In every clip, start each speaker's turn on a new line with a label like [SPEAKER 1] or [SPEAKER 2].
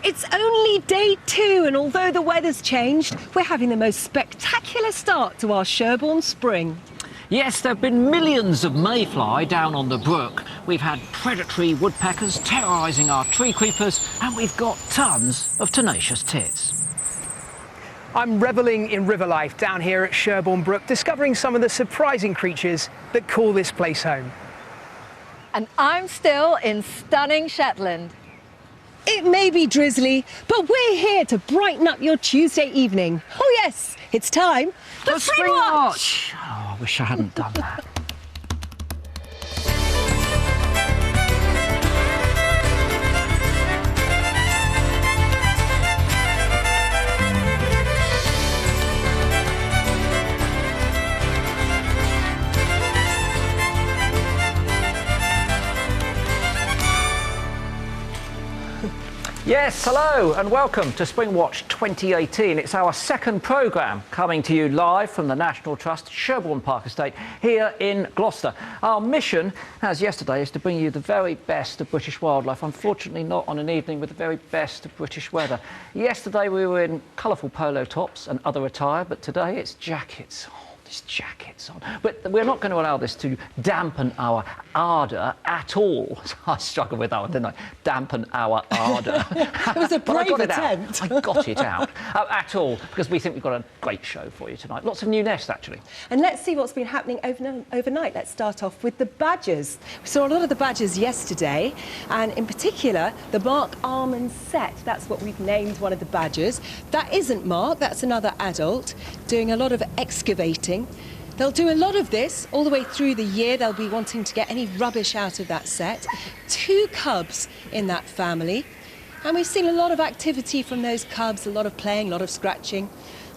[SPEAKER 1] It's only day 2, and although the weather's changed, we're having the most spectacular start to our Sherborne spring.
[SPEAKER 2] Yes, there have been millions of mayfly down on the brook. We've had predatory woodpeckers terrorising our tree creepers, and we've got tons of tenacious tits.
[SPEAKER 3] I'm revelling in river life down here at Sherborne Brook, discovering some of the surprising creatures that call this place home.
[SPEAKER 4] And I'm still in stunning Shetland.
[SPEAKER 1] It may be drizzly, but we're here to brighten up your Tuesday evening. Oh yes, it's time for Springwatch!
[SPEAKER 2] Oh, I wish I hadn't done that. Yes, hello and welcome to Springwatch 2018. It's our second programme coming to you live from the National Trust Sherborne Park Estate here in Gloucester. Our mission, as yesterday, is to bring you the very best of British wildlife. Unfortunately not on an evening with the very best of British weather. Yesterday we were in colourful polo tops and other attire, but today it's jackets. This jacket's on. But we're not going to allow this to dampen our ardour at all. I struggled with that one, didn't I? Dampen our ardour.
[SPEAKER 1] It was a brave attempt.
[SPEAKER 2] I got it out. At all, because we think we've got a great show for you tonight. Lots of new nests, actually.
[SPEAKER 1] And let's see what's been happening overnight. Let's start off with the badgers. We saw a lot of the badgers yesterday, and in particular, the Mark Almond set. That's what we've named one of the badgers. That isn't Mark, that's another adult, doing a lot of excavating. They'll do a lot of this all the way through the year. They'll be wanting to get any rubbish out of that set. 2 cubs in that family. And we've seen a lot of activity from those cubs, a lot of playing, a lot of scratching.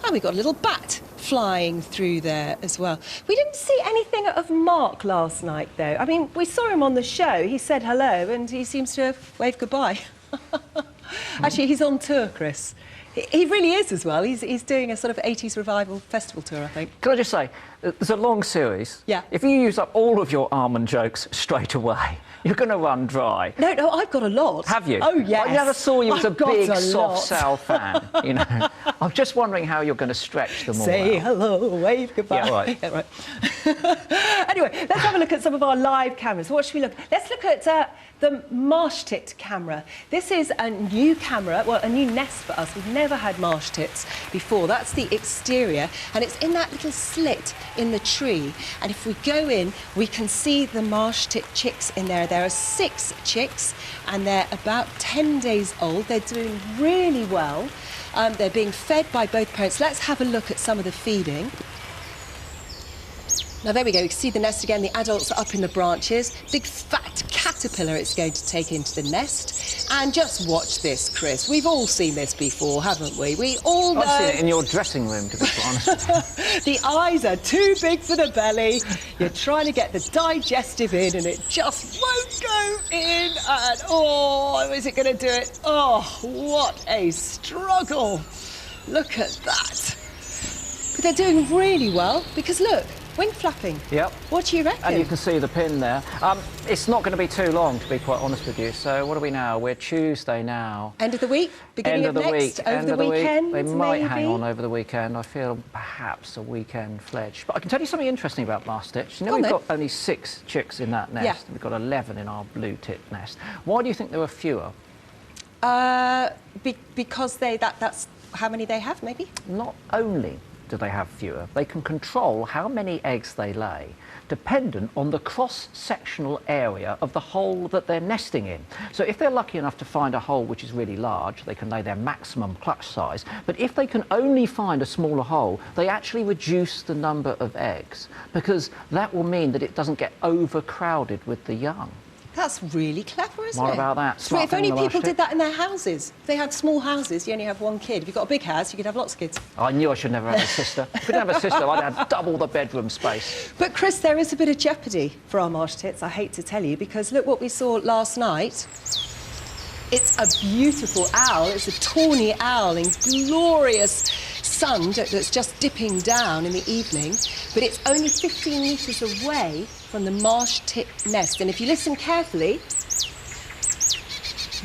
[SPEAKER 1] And we've got a little bat flying through there as well. We didn't see anything of Mark last night, though. I mean, we saw him on the show. He said hello, and he seems to have waved goodbye. Actually, he's on tour, Chris. He really is as well. He's doing a sort of 80s revival festival tour, I think.
[SPEAKER 2] Can I just say, there's a long series.
[SPEAKER 1] Yeah.
[SPEAKER 2] If you use up all of your almond jokes straight away, you're going to run dry.
[SPEAKER 1] No, I've got a lot.
[SPEAKER 2] Have you?
[SPEAKER 1] Oh, yes.
[SPEAKER 2] I never saw you as a big, soft
[SPEAKER 1] lot.
[SPEAKER 2] Sal fan, you know. I'm just wondering how you're going to stretch them all
[SPEAKER 1] Say
[SPEAKER 2] out.
[SPEAKER 1] hello, wave goodbye.
[SPEAKER 2] Yeah, right.
[SPEAKER 1] Yeah, right. Anyway, let's have a look at some of our live cameras. What should we look at? Let's look at the marsh tit camera. This is a new camera, well, a new nest for us. We've never had marsh tits before. That's the exterior, and it's in that little slit in the tree. And if we go in, we can see the marsh tit chicks in there. There are 6 chicks, and they're about 10 days old. They're doing really well. They're being fed by both parents. Let's have a look at some of the feeding. Now, there we go. You can see the nest again. The adults are up in the branches. Big fat caterpillar it's going to take into the nest. And just watch this, Chris. We've all seen this before, haven't we? We all know...
[SPEAKER 2] I've seen it in your dressing room, to be quite honest.
[SPEAKER 1] The eyes are too big for the belly. You're trying to get the digestive in, and it just won't go in. And, oh, is it going to do it? Oh, what a struggle. Look at that. But they're doing really well, because, look, wing flapping.
[SPEAKER 2] Yep.
[SPEAKER 1] What do you reckon?
[SPEAKER 2] And you can see the pin there. It's not going to be too long, to be quite honest with you. So what are we now? We're Tuesday now.
[SPEAKER 1] End of the week? Beginning
[SPEAKER 2] End of
[SPEAKER 1] of
[SPEAKER 2] the
[SPEAKER 1] next?
[SPEAKER 2] week.
[SPEAKER 1] Over
[SPEAKER 2] End
[SPEAKER 1] the
[SPEAKER 2] of the
[SPEAKER 1] weekend,
[SPEAKER 2] week. They might
[SPEAKER 1] maybe?
[SPEAKER 2] hang on over the weekend. I feel perhaps a weekend fledge. But I can tell you something interesting about marsh tits. You know, we've got only 6 chicks in that nest.
[SPEAKER 1] Yeah.
[SPEAKER 2] We've got 11 in our blue tit nest. Why do you think there were fewer?
[SPEAKER 1] Because that's how many they have, maybe?
[SPEAKER 2] Not only do they have fewer, they can control how many eggs they lay, dependent on the cross-sectional area of the hole that they're nesting in. So if they're lucky enough to find a hole which is really large, they can lay their maximum clutch size. But if they can only find a smaller hole, they actually reduce the number of eggs, because that will mean that it doesn't get overcrowded with the young.
[SPEAKER 1] That's really clever, isn't it?
[SPEAKER 2] What about that?
[SPEAKER 1] So if only people did that in their houses. If they had small houses, you only have 1 kid. If you've got a big house, you could have lots of kids.
[SPEAKER 2] I knew I should never have a sister. If we didn't have a sister, I'd have double the bedroom space.
[SPEAKER 1] But, Chris, there is a bit of jeopardy for our marsh tits, I hate to tell you, because look what we saw last night. It's a beautiful owl. It's a tawny owl in glorious sun that's just dipping down in the evening, but it's only 15 metres away from the marsh tit nest. And if you listen carefully,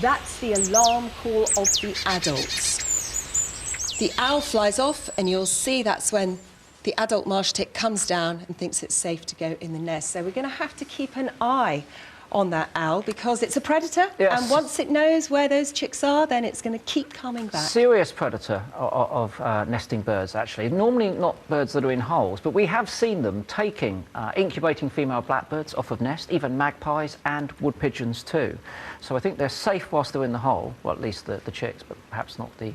[SPEAKER 1] That's the alarm call of the adults. The owl flies off, and you'll see that's when the adult marsh tit comes down and thinks it's safe to go in the nest. So we're going to have to keep an eye on that owl because it's a predator.
[SPEAKER 2] Yes.
[SPEAKER 1] And once it knows where those chicks are, then it's going to keep coming back.
[SPEAKER 2] Serious predator of nesting birds, actually. Normally not birds that are in holes, but we have seen them taking incubating female blackbirds off of nest, even magpies and wood pigeons too. So I think they're safe whilst they're in the hole, well, at least the chicks, but perhaps not the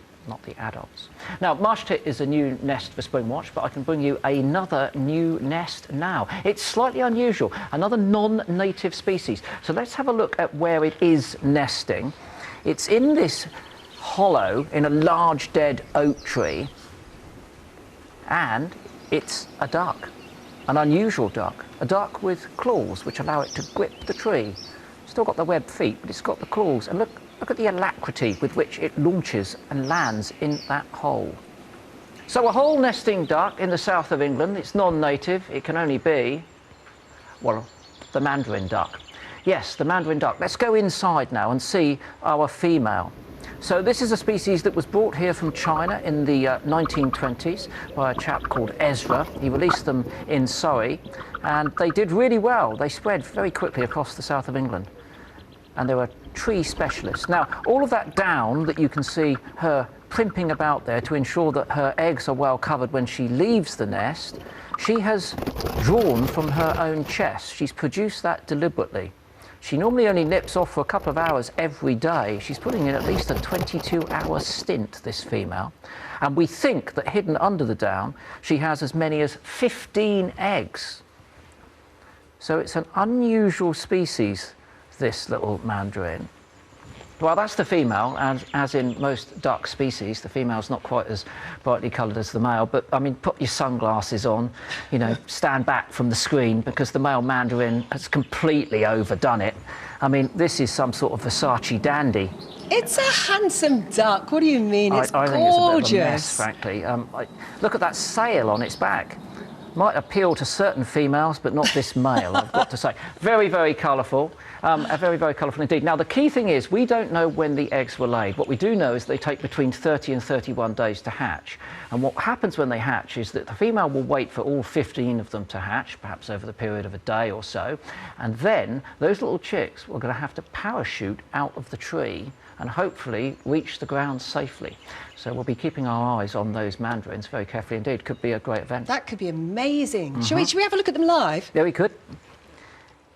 [SPEAKER 2] adults. Now, marsh tit is a new nest for Springwatch, but I can bring you another new nest now. It's slightly unusual, another non-native species. So let's have a look at where it is nesting. It's in this hollow in a large dead oak tree, and it's a duck, an unusual duck, a duck with claws which allow it to grip the tree. Still got the webbed feet, but it's got the claws, and look at the alacrity with which it launches and lands in that hole. So a hole nesting duck in the south of England, it's non-native, it can only be, well, the mandarin duck. Yes, the mandarin duck. Let's go inside now and see our female. So this is a species that was brought here from China in the 1920s by a chap called Ezra. He released them in Surrey, and they did really well. They spread very quickly across the south of England, and they were tree specialists. Now, all of that down that you can see her primping about there to ensure that her eggs are well covered when she leaves the nest, she has drawn from her own chest. She's produced that deliberately. She normally only nips off for a couple of hours every day. She's putting in at least a 22-hour stint, this female. And we think that hidden under the down, she has as many as 15 eggs. So it's an unusual species, this little mandarin. Well, that's the female, and as in most duck species, the female's not quite as brightly coloured as the male, but I mean, put your sunglasses on, you know, stand back from the screen, because the male mandarin has completely overdone it. I mean, this is some sort of Versace dandy.
[SPEAKER 1] It's a handsome duck. What do you mean? It's
[SPEAKER 2] I
[SPEAKER 1] gorgeous.
[SPEAKER 2] think it's a bit of a mess, frankly. Look at that sail on its back. Might appeal to certain females, but not this male, I've got to say. Very, very colourful. Very, very colourful indeed. Now, the key thing is we don't know when the eggs were laid. What we do know is they take between 30 and 31 days to hatch. And what happens when they hatch is that the female will wait for all 15 of them to hatch, perhaps over the period of a day or so. And then those little chicks are going to have to parachute out of the tree and hopefully reach the ground safely. So we'll be keeping our eyes on those mandarins very carefully indeed. Could be a great event.
[SPEAKER 1] That could be amazing. Should we have a look at them live?
[SPEAKER 2] Yeah, we could.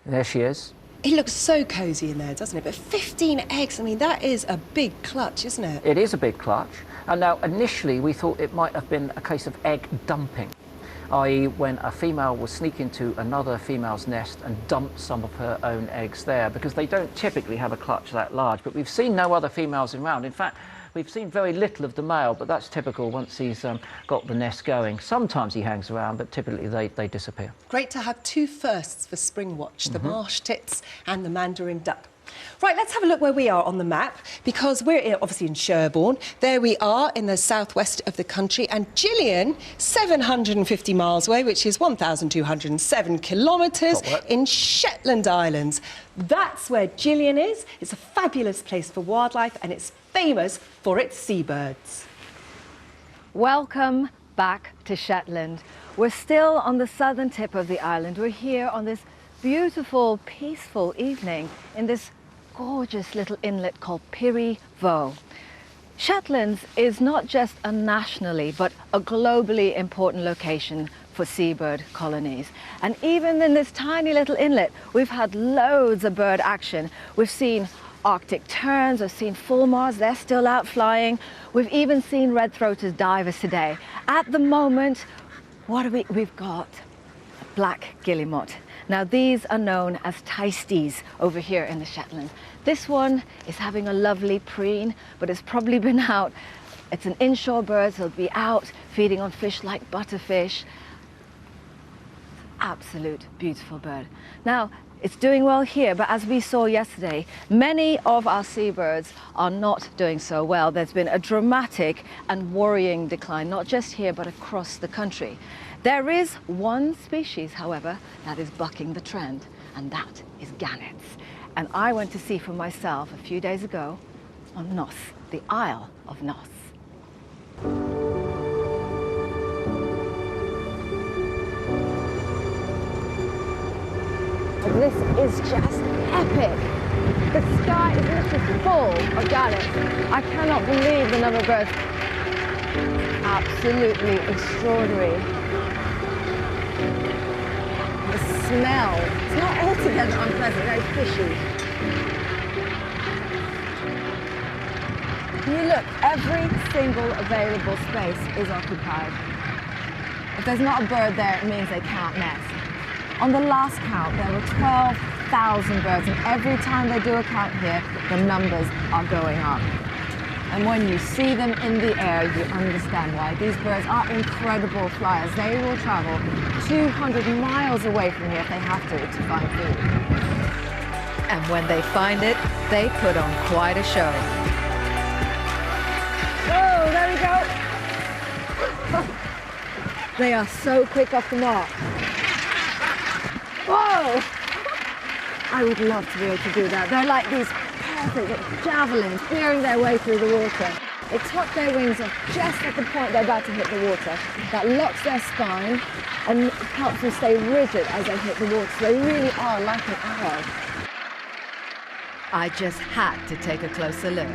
[SPEAKER 2] There she is.
[SPEAKER 1] It looks so cosy in there, doesn't it? But 15 eggs, I mean, that is a big clutch, isn't it?
[SPEAKER 2] It is a big clutch. And now, initially, we thought it might have been a case of egg dumping, i.e. when a female will sneak into another female's nest and dump some of her own eggs there, because they don't typically have a clutch that large. But we've seen no other females around. In fact, we've seen very little of the male, but that's typical once he's got the nest going. Sometimes he hangs around, but typically they disappear.
[SPEAKER 1] Great to have two firsts for Springwatch, the marsh tits and the mandarin duck. Right, let's have a look where we are on the map, because we're obviously in Sherborne. There we are in the southwest of the country, and Gillian, 750 miles away, which is 1,207 kilometres in Shetland Islands. That's where Gillian is. It's a fabulous place for wildlife, and it's famous for its seabirds.
[SPEAKER 4] Welcome back to Shetland. We're still on the southern tip of the island. We're here on this beautiful, peaceful evening in this gorgeous little inlet called Pirrie Vaux. Shetlands is not just a nationally but a globally important location for seabird colonies. And even in this tiny little inlet, we've had loads of bird action. We've seen Arctic terns, we've seen fulmars, they're still out flying. We've even seen red-throated divers today. At the moment, we've got black guillemot. Now, these are known as tysties over here in the Shetlands. This one is having a lovely preen, but it's probably been out. It's an inshore bird, so it'll be out feeding on fish like butterfish. Absolute beautiful bird. Now, it's doing well here, but as we saw yesterday, many of our seabirds are not doing so well. There's been a dramatic and worrying decline, not just here, but across the country. There is one species, however, that is bucking the trend, and that is gannets. and I went to see for myself a few days ago on Nos, the Isle of Nos. This is just epic. The sky is literally full of gannets. I cannot believe the number of birds. Absolutely extraordinary. The smell, it's not altogether unpleasant, very fishy. You look, every single available space is occupied. If there's not a bird there, it means they can't nest. On the last count, there were 12,000 birds, and every time they do a count here, the numbers are going up. And when you see them in the air, you understand why. These birds are incredible flyers. They will travel 200 miles away from here if they have to find food. And when they find it, they put on quite a show. Whoa, there we go. They are so quick off the mark. Whoa! I would love to be able to do that. They're like these perfect javelins spearing their way through the water. They tuck their wings up just at the point they're about to hit the water. That locks their spine and helps them stay rigid as they hit the water. So they really are like an arrow. I just had to take a closer look.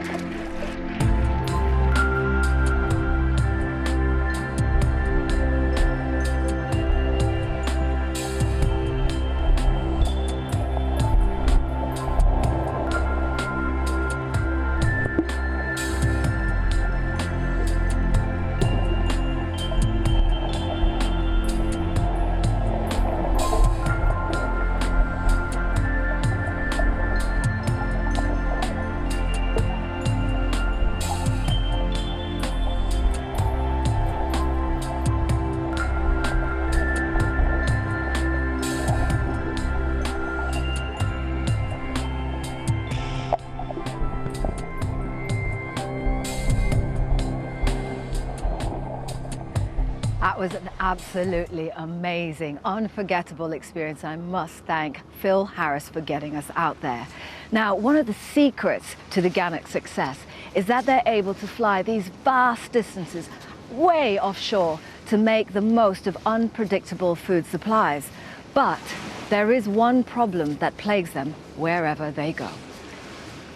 [SPEAKER 4] That was an absolutely amazing, unforgettable experience. I must thank Phil Harris for getting us out there. Now, one of the secrets to the gannet success is that they're able to fly these vast distances way offshore to make the most of unpredictable food supplies. But there is one problem that plagues them wherever they go.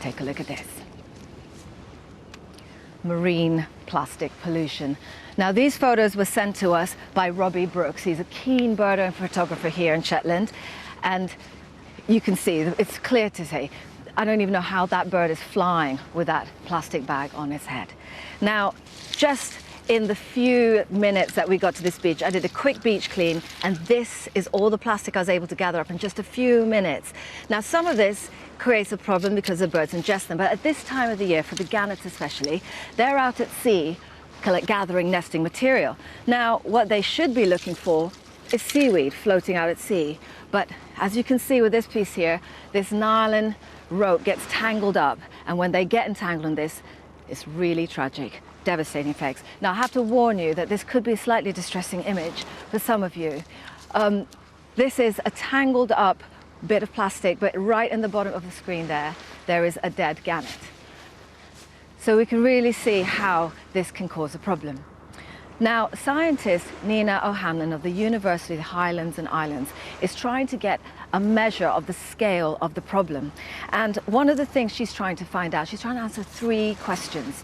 [SPEAKER 4] Take a look at this. Marine plastic pollution. Now, these photos were sent to us by Robbie Brooks. He's a keen birder and photographer here in Shetland. And you can see, it's clear to see, I don't even know how that bird is flying with that plastic bag on its head. Now, just in the few minutes that we got to this beach, I did a quick beach clean, and this is all the plastic I was able to gather up in just a few minutes. Now, some of this creates a problem because the birds ingest them, but at this time of the year, for the gannets especially, they're out at sea gathering nesting material. Now, what they should be looking for is seaweed floating out at sea. But as you can see with this piece here, this nylon rope gets tangled up, and when they get entangled in this, it's really tragic, devastating effects. Now, I have to warn you that this could be a slightly distressing image for some of you. This is a tangled up bit of plastic, but right in the bottom of the screen there is a dead gannet. So we can really see how this can cause a problem. Now, scientist Nina O'Hanlon of the University of the Highlands and Islands is trying to get a measure of the scale of the problem. And one of the things she's trying to find out, she's trying to answer 3 questions.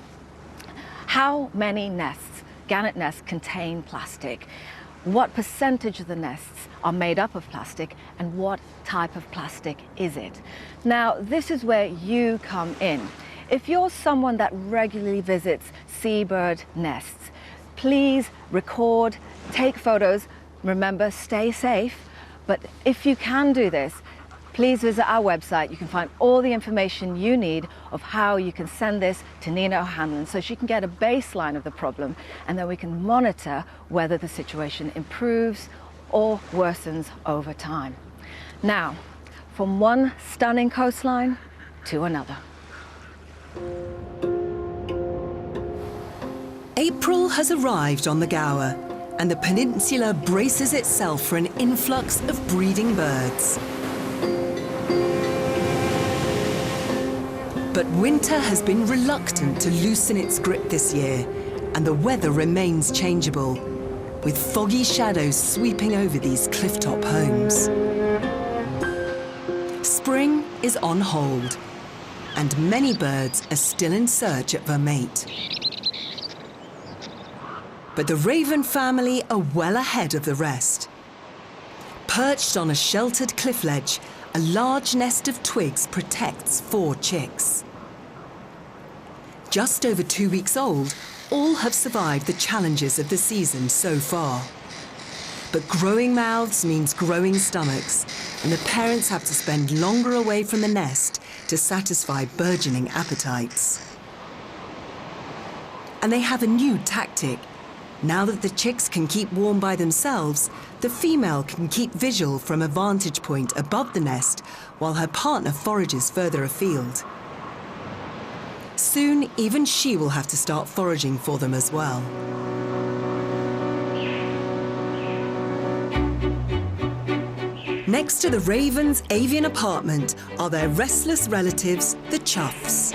[SPEAKER 4] How many nests, gannet nests, contain plastic? What percentage of the nests are made up of plastic, and what type of plastic is it? Now, this is where you come in. If you're someone that regularly visits seabird nests, please record, take photos. Remember, stay safe. But if you can do this, please visit our website. You can find all the information you need of how you can send this to Nina O'Hanlon so she can get a baseline of the problem, and then we can monitor whether the situation improves or worsens over time. Now, from one stunning coastline to another.
[SPEAKER 5] April has arrived on the Gower, and the peninsula braces itself for an influx of breeding birds. But winter has been reluctant to loosen its grip this year, and the weather remains changeable, with foggy shadows sweeping over these clifftop homes. Spring is on hold, and many birds are still in search of a mate. But the raven family are well ahead of the rest. Perched on a sheltered cliff ledge, a large nest of twigs protects 4 chicks. Just over 2 weeks old, all have survived the challenges of the season so far. But growing mouths means growing stomachs, and the parents have to spend longer away from the nest to satisfy burgeoning appetites. And they have a new tactic. Now that the chicks can keep warm by themselves, the female can keep visual from a vantage point above the nest while her partner forages further afield. Soon, even she will have to start foraging for them as well. Next to the ravens' avian apartment are their restless relatives, the choughs.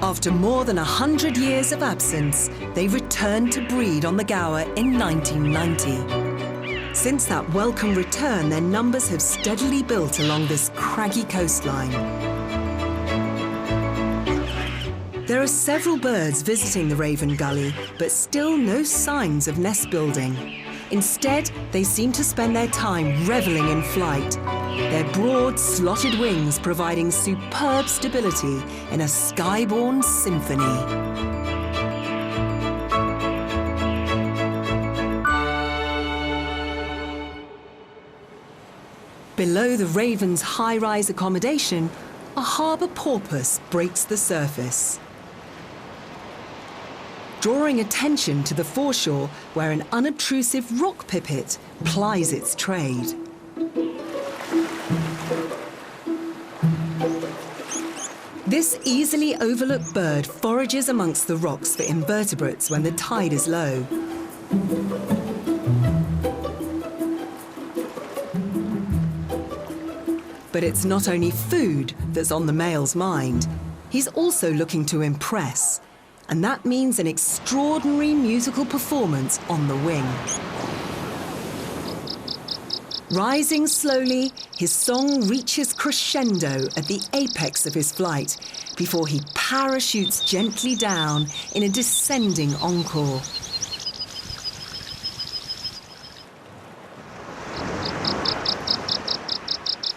[SPEAKER 5] After more than 100 years of absence, they returned to breed on the Gower in 1990. Since that welcome return, their numbers have steadily built along this craggy coastline. There are several birds visiting the Raven Gully, but still no signs of nest building. Instead, they seem to spend their time reveling in flight, their broad, slotted wings providing superb stability in a skyborne symphony. Below the ravens' high-rise accommodation, a harbour porpoise breaks the surface, drawing attention to the foreshore where an unobtrusive rock pipit plies its trade. This easily overlooked bird forages amongst the rocks for invertebrates when the tide is low. But it's not only food that's on the male's mind. He's also looking to impress. And that means an extraordinary musical performance on the wing. Rising slowly, his song reaches crescendo at the apex of his flight before he parachutes gently down in a descending encore.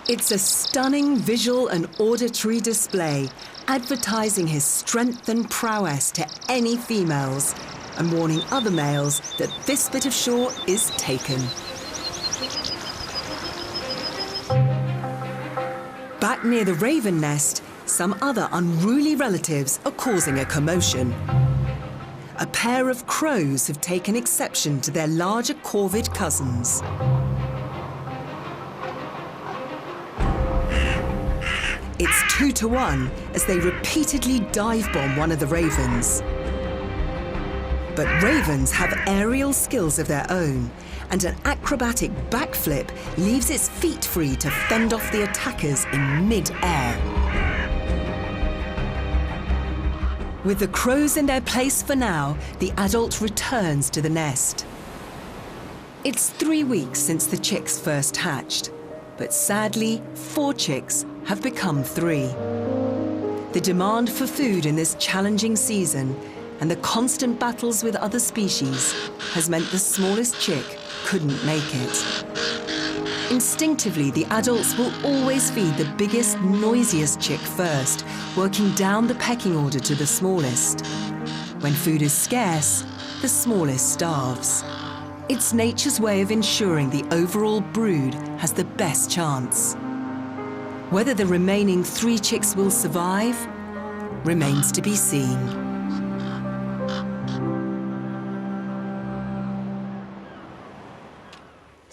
[SPEAKER 5] It's a stunning visual and auditory display, advertising his strength and prowess to any females and warning other males that this bit of shore is taken. Back near the raven nest, some other unruly relatives are causing a commotion. A pair of crows have taken exception to their larger corvid cousins. It's 2-1 as they repeatedly dive bomb one of the ravens. But ravens have aerial skills of their own, and an acrobatic backflip leaves its feet free to fend off the attackers in mid-air. With the crows in their place for now, the adult returns to the nest. It's 3 weeks since the chicks first hatched, but sadly, 4 chicks have become 3. The demand for food in this challenging season and the constant battles with other species has meant the smallest chick couldn't make it. Instinctively, the adults will always feed the biggest, noisiest chick first, working down the pecking order to the smallest. When food is scarce, the smallest starves. It's nature's way of ensuring the overall brood has the best chance. Whether the remaining 3 chicks will survive remains to be seen.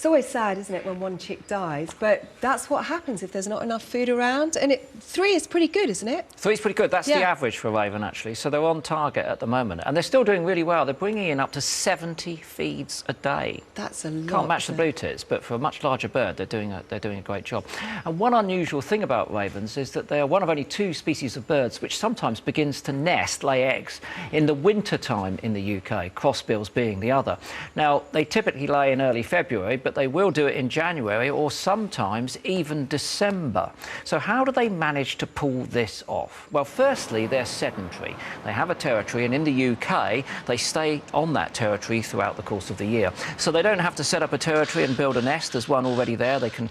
[SPEAKER 1] It's always sad, isn't it, when one chick dies, but that's what happens if there's not enough food around. And 3 is pretty good, isn't it?
[SPEAKER 2] 3 is pretty good. That's the average for a raven, actually. So they're on target at the moment. And they're still doing really well. They're bringing in up to 70 feeds a day.
[SPEAKER 1] That's a lot.
[SPEAKER 2] Can't match the blue tits, but for a much larger bird, they're doing a great job. And one unusual thing about ravens is that they are one of only 2 species of birds which sometimes begins to nest, lay eggs, in the winter time in the UK, crossbills being the other. Now, they typically lay in early February, but they will do it in January or sometimes even December. So how do they manage to pull this off? Well, firstly, they're sedentary. They have a territory, and in the UK, they stay on that territory throughout the course of the year. So they don't have to set up a territory and build a nest. There's one already there. They can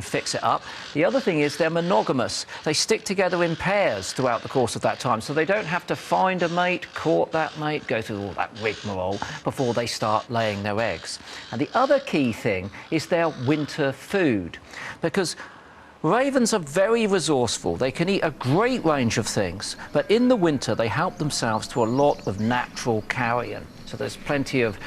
[SPEAKER 2] fix it up. The other thing is they're monogamous. They stick together in pairs throughout the course of that time, so they don't have to find a mate, court that mate, go through all that rigmarole before they start laying their eggs. And the other key thing is their winter food, because ravens are very resourceful. They can eat a great range of things, but in the winter they help themselves to a lot of natural carrion. So there's plenty of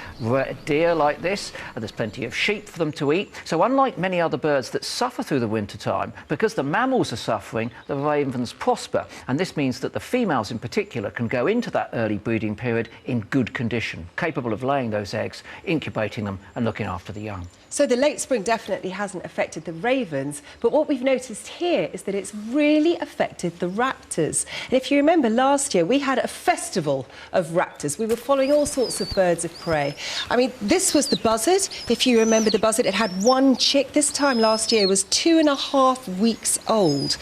[SPEAKER 2] deer like this, and there's plenty of sheep for them to eat. So unlike many other birds that suffer through the winter time, because the mammals are suffering, the ravens prosper. And this means that the females in particular can go into that early breeding period in good condition, capable of laying those eggs, incubating them and looking after the young.
[SPEAKER 1] So the late spring definitely hasn't affected the ravens, but what we've noticed here is that it's really affected the raptors. And if you remember last year, we had a festival of raptors. We were following all sorts of birds of prey. I mean, this was the buzzard. If you remember the buzzard, it had 1 chick. This time last year was 2.5 weeks old.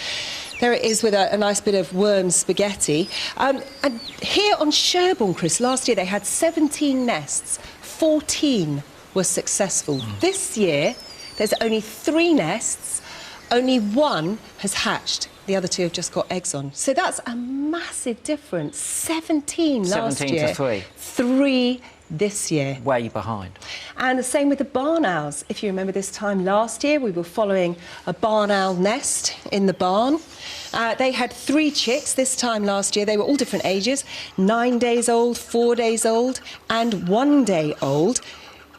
[SPEAKER 1] There it is with a nice bit of worm spaghetti. And here on Sherborne, Chris, last year they had 17 nests, 14 were successful. This year, there's only 3 nests, only 1 has hatched. The other 2 have just got eggs on. So that's a massive difference. 17 last year.
[SPEAKER 2] 17 to 3.
[SPEAKER 1] 3 this year.
[SPEAKER 2] Way behind.
[SPEAKER 1] And the same with the barn owls. If you remember this time last year, we were following a barn owl nest in the barn. They had 3 chicks this time last year. They were all different ages, 9 days old, 4 days old, and 1 day old.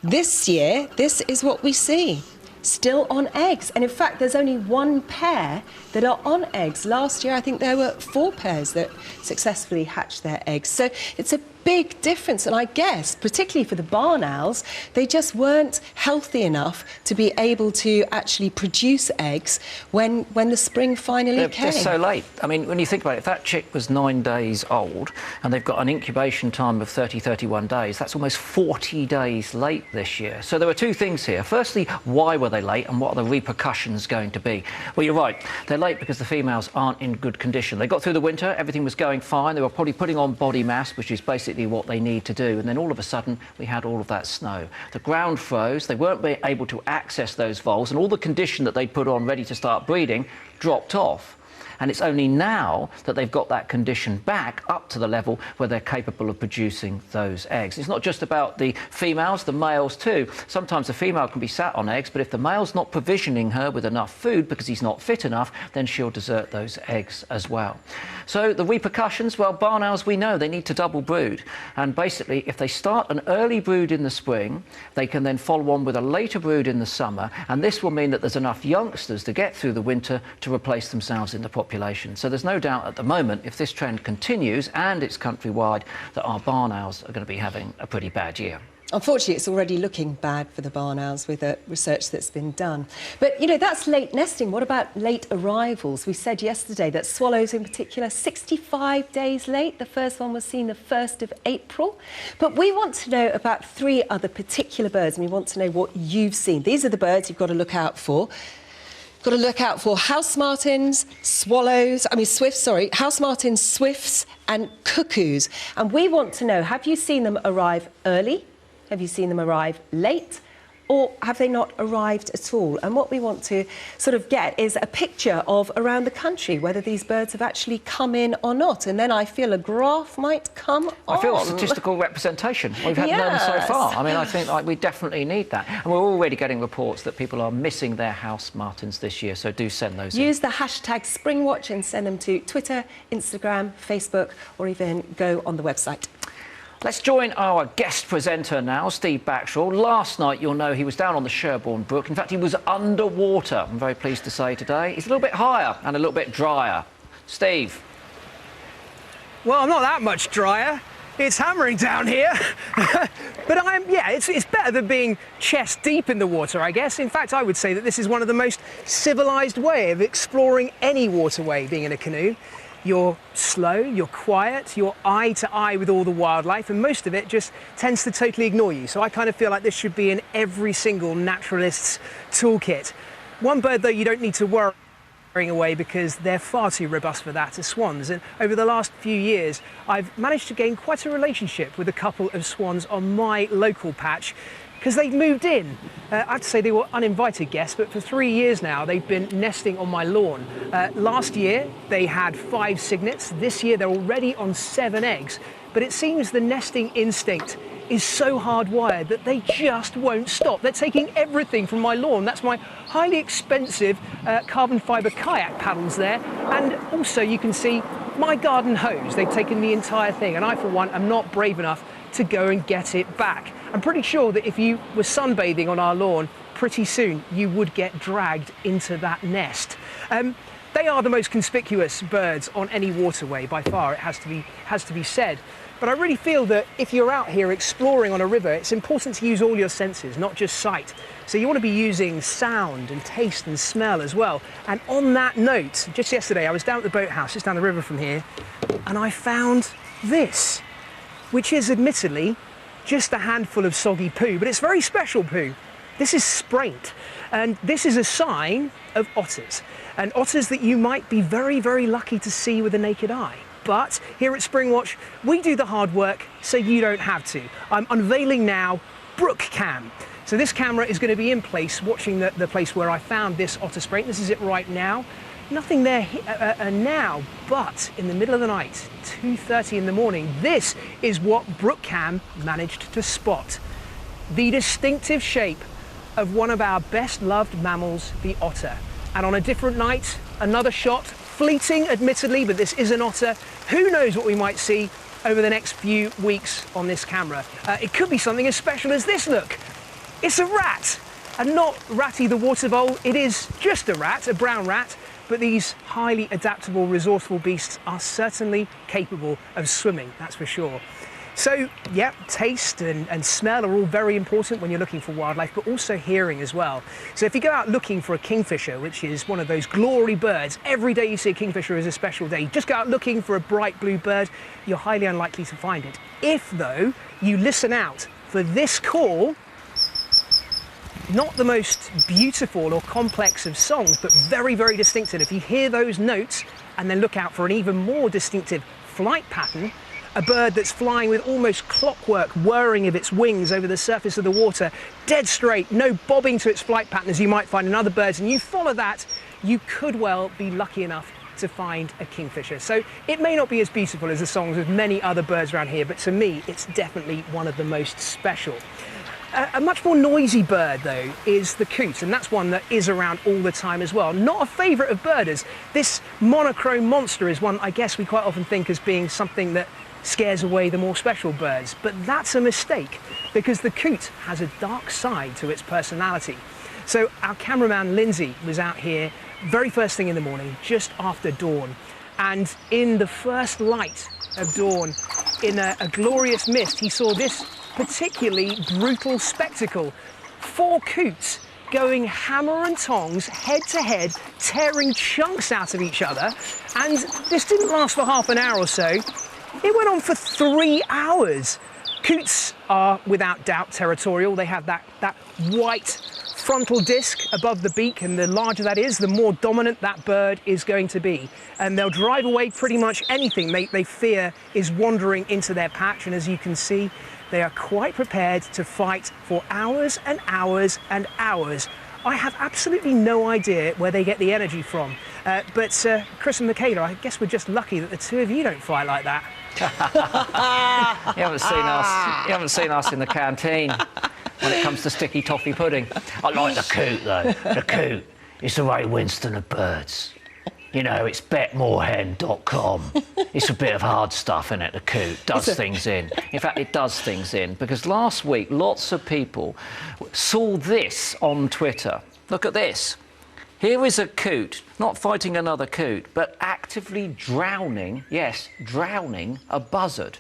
[SPEAKER 1] This year, this is what we see. Still on eggs. And in fact, there's only 1 pair that are on eggs. Last year, I think there were 4 pairs that successfully hatched their eggs. So it's a big difference. And I guess, particularly for the barn owls, they just weren't healthy enough to be able to actually produce eggs when the spring finally came.
[SPEAKER 2] They're so late. I mean, when you think about it, if that chick was 9 days old and they've got an incubation time of 31 days, that's almost 40 days late this year. So there were 2 things here. Firstly, why were they late and what are the repercussions going to be? Well, you're right. They're late because the females aren't in good condition. They got through the winter, everything was going fine. They were probably putting on body mass, which is basically what they need to do. And then all of a sudden, we had all of that snow. The ground froze. They weren't able to access those voles, and all the condition that they'd put on ready to start breeding dropped off. And it's only now that they've got that condition back up to the level where they're capable of producing those eggs. It's not just about the females, the males too. Sometimes the female can be sat on eggs, but if the male's not provisioning her with enough food because he's not fit enough, then she'll desert those eggs as well. So the repercussions, well, barn owls, we know they need to double brood. And basically, if they start an early brood in the spring, they can then follow on with a later brood in the summer. And this will mean that there's enough youngsters to get through the winter to replace themselves in the population. So there's no doubt at the moment, if this trend continues and it's countrywide, that our barn owls are going to be having a pretty bad year.
[SPEAKER 1] Unfortunately, it's already looking bad for the barn owls with the research that's been done. But, you know, that's late nesting. What about late arrivals? We said yesterday that swallows in particular, 65 days late. The first one was seen the 1st of April. But we want to know about 3 other particular birds, and we want to know what you've seen. These are the birds you've got to look out for. Got to look out for house martins, house martins, swifts and cuckoos. And we want to know, have you seen them arrive early? Have you seen them arrive late? Or have they not arrived at all? And what we want to sort of get is a picture of around the country, whether these birds have actually come in or not. And then I feel a graph might come on.
[SPEAKER 2] I feel statistical representation. We've had none so far. I mean, I think we definitely need that. And we're already getting reports that people are missing their house martins this year, so do send those in.
[SPEAKER 1] Use the hashtag Springwatch and send them to Twitter, Instagram, Facebook, or even go on the website.
[SPEAKER 2] Let's join our guest presenter now, Steve Backshall. Last night, you'll know he was down on the Sherborne Brook. In fact, he was underwater, I'm very pleased to say today. He's a little bit higher and a little bit drier. Steve.
[SPEAKER 3] Well, I'm not that much drier. It's hammering down here. But it's better than being chest deep in the water, I guess. In fact, I would say that this is one of the most civilised way of exploring any waterway, being in a canoe. You're slow, you're quiet, you're eye to eye with all the wildlife, and most of it just tends to totally ignore you. So I kind of feel like this should be in every single naturalist's toolkit. One bird, though, you don't need to worry away because they're far too robust for that, are swans. And over the last few years, I've managed to gain quite a relationship with a couple of swans on my local patch because they've moved in. I have to say they were uninvited guests, but for 3 years now, they've been nesting on my lawn. Last year, they had 5 cygnets. This year, they're already on 7 eggs. But it seems the nesting instinct is so hardwired that they just won't stop. They're taking everything from my lawn. That's my highly expensive carbon fibre kayak paddles there. And also you can see my garden hose. They've taken the entire thing. And I, for one, am not brave enough to go and get it back. I'm pretty sure that if you were sunbathing on our lawn, pretty soon you would get dragged into that nest. They are the most conspicuous birds on any waterway by far, it has to be said. But I really feel that if you're out here exploring on a river, it's important to use all your senses, not just sight. So you want to be using sound and taste and smell as well. And on that note, just yesterday I was down at the boathouse, just down the river from here, and I found this, which is admittedly just a handful of soggy poo, but it's very special poo. This is spraint, and this is a sign of otters, and otters that you might be very, very lucky to see with the naked eye. But here at Springwatch, we do the hard work so you don't have to. I'm unveiling now Brook Cam. So this camera is going to be in place watching the place where I found this otter spraint. This is it right now. Nothing there now, but in the middle of the night, 2:30 in the morning, this is what Brook Cam managed to spot. The distinctive shape of one of our best loved mammals, the otter. And on a different night, another shot, fleeting admittedly, but this is an otter. Who knows what we might see over the next few weeks on this camera. It could be something as special as this, look. It's a rat, and not Ratty the water vole. It is just a rat, a brown rat. But these highly adaptable, resourceful beasts are certainly capable of swimming, that's for sure. So, yeah, taste and smell are all very important when you're looking for wildlife, but also hearing as well. So if you go out looking for a kingfisher, which is one of those glory birds, every day you see a kingfisher is a special day. Just go out looking for a bright blue bird, you're highly unlikely to find it. If, though, you listen out for this call, not the most beautiful or complex of songs, but very, very distinctive. If you hear those notes and then look out for an even more distinctive flight pattern, a bird that's flying with almost clockwork whirring of its wings over the surface of the water, dead straight, no bobbing to its flight pattern as you might find in other birds, and you follow that, you could well be lucky enough to find a kingfisher. So it may not be as beautiful as the songs of many other birds around here, but to me, it's definitely one of the most special. A much more noisy bird, though, is the coot, and that's one that is around all the time as well. Not a favourite of birders. This monochrome monster is one I guess we quite often think as being something that scares away the more special birds, but that's a mistake because the coot has a dark side to its personality. So our cameraman Lindsay was out here very first thing in the morning, just after dawn, and in the first light of dawn, in a glorious mist, he saw this particularly brutal spectacle. 4 coots going hammer and tongs, head to head, tearing chunks out of each other. And this didn't last for half an hour or so. It went on for 3 hours. Coots are without doubt territorial. They have that white frontal disc above the beak, and the larger that is, the more dominant that bird is going to be. And they'll drive away pretty much anything they fear is wandering into their patch. And as you can see, they are quite prepared to fight for hours and hours and hours. I have absolutely no idea where they get the energy from. But Chris and Michaela, I guess we're just lucky that the two of you don't fight like that.
[SPEAKER 2] You haven't seen us in the canteen when it comes to sticky toffee pudding.
[SPEAKER 6] I like the coot, though. The coot is the Ray Winston of birds.
[SPEAKER 2] You know, it's betmorehen.com. It's a bit of hard stuff, isn't it? The coot does things in. In fact, it does things in, because last week lots of people saw this on Twitter. Look at this. Here is a coot, not fighting another coot, but actively drowning, yes, drowning a buzzard.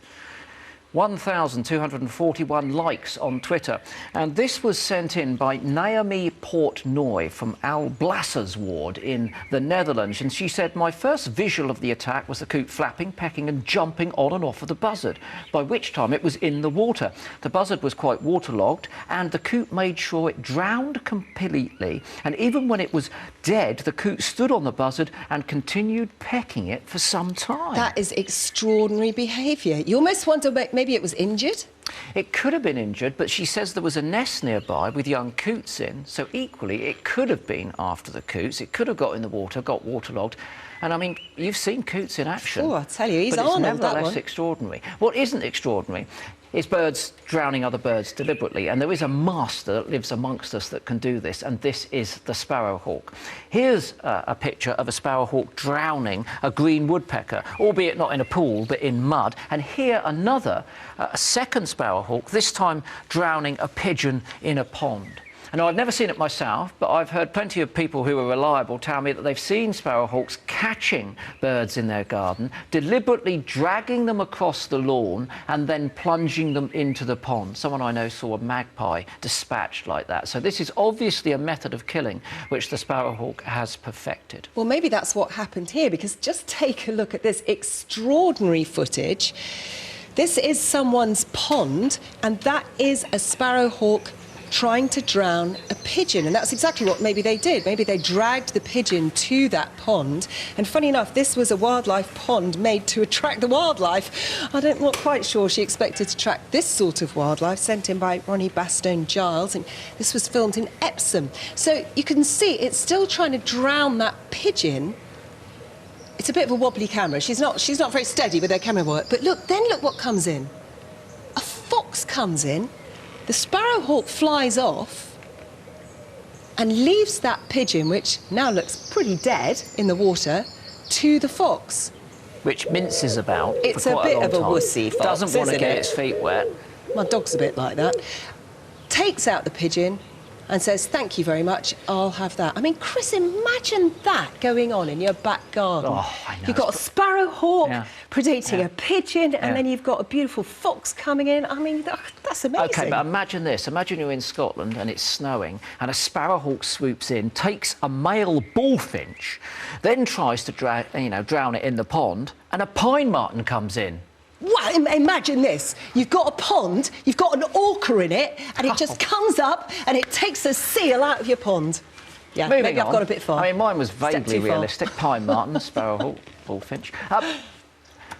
[SPEAKER 2] 1,241 likes on Twitter. And this was sent in by Naomi Portnoy from Alblasser's ward in the Netherlands. And she said, my first visual of the attack was the coot flapping, pecking and jumping on and off of the buzzard, by which time it was in the water. The buzzard was quite waterlogged and the coot made sure it drowned completely. And even when it was dead, the coot stood on the buzzard and continued pecking it for some time.
[SPEAKER 1] That is extraordinary behaviour. You almost wonder maybe it was injured?
[SPEAKER 2] It could have been injured, but she says there was a nest nearby with young coots in, so equally it could have been after the coots. It could have got in the water, got waterlogged. And I mean, you've seen coots in action.
[SPEAKER 1] Oh, I tell you, he's
[SPEAKER 2] but it's
[SPEAKER 1] Arnold, that
[SPEAKER 2] nevertheless
[SPEAKER 1] one.
[SPEAKER 2] extraordinary. What isn't extraordinary is birds drowning other birds deliberately, and there is a master that lives amongst us that can do this, and this is the sparrowhawk. Here's a picture of a sparrowhawk drowning a green woodpecker, albeit not in a pool but in mud, and here another, a second sparrowhawk, this time drowning a pigeon in a pond. And I've never seen it myself, but I've heard plenty of people who are reliable tell me that they've seen sparrowhawks catching birds in their garden, deliberately dragging them across the lawn and then plunging them into the pond. Someone I know saw a magpie dispatched like that. So this is obviously a method of killing which the sparrowhawk has perfected.
[SPEAKER 1] Well, maybe that's what happened here, because just take a look at this extraordinary footage. This is someone's pond, and that is a sparrowhawk trying to drown a pigeon, and that's exactly what maybe they did. Maybe they dragged the pigeon to that pond, and funny enough, this was a wildlife pond made to attract the wildlife. I'm not quite sure she expected to attract this sort of wildlife, sent in by Ronnie Bastone-Giles, and this was filmed in Epsom. So you can see it's still trying to drown that pigeon. It's a bit of a wobbly camera. She's not very steady with her camera work, but look what comes in. A fox comes in. The sparrowhawk flies off and leaves that pigeon, which now looks pretty dead in the water, to the fox.
[SPEAKER 2] Which minces about
[SPEAKER 1] It's
[SPEAKER 2] for
[SPEAKER 1] a
[SPEAKER 2] quite
[SPEAKER 1] bit
[SPEAKER 2] long
[SPEAKER 1] of a
[SPEAKER 2] time.
[SPEAKER 1] wussy fox,
[SPEAKER 2] Doesn't want to
[SPEAKER 1] isn't
[SPEAKER 2] get
[SPEAKER 1] it?
[SPEAKER 2] its feet wet.
[SPEAKER 1] My dog's a bit like that. Takes out the pigeon and says, thank you very much, I'll have that. I mean, Chris, imagine that going on in your back garden.
[SPEAKER 2] Oh, I know.
[SPEAKER 1] You've got a sparrowhawk predating
[SPEAKER 2] Yeah.
[SPEAKER 1] a pigeon, and then you've got a beautiful fox coming in. I mean, that's amazing.
[SPEAKER 2] OK, but imagine this. Imagine you're in Scotland and it's snowing and a sparrowhawk swoops in, takes a male bullfinch, then tries to drown it in the pond, and a pine marten comes in.
[SPEAKER 1] Well, imagine this. You've got a pond, you've got an orca in it, and it just comes up and it takes a seal out of your pond. Yeah,
[SPEAKER 2] Moving
[SPEAKER 1] maybe
[SPEAKER 2] on.
[SPEAKER 1] I've gone a bit far.
[SPEAKER 2] I mean, mine was
[SPEAKER 1] Step
[SPEAKER 2] vaguely
[SPEAKER 1] too far.
[SPEAKER 2] realistic. Pine marten, sparrowhawk, bullfinch.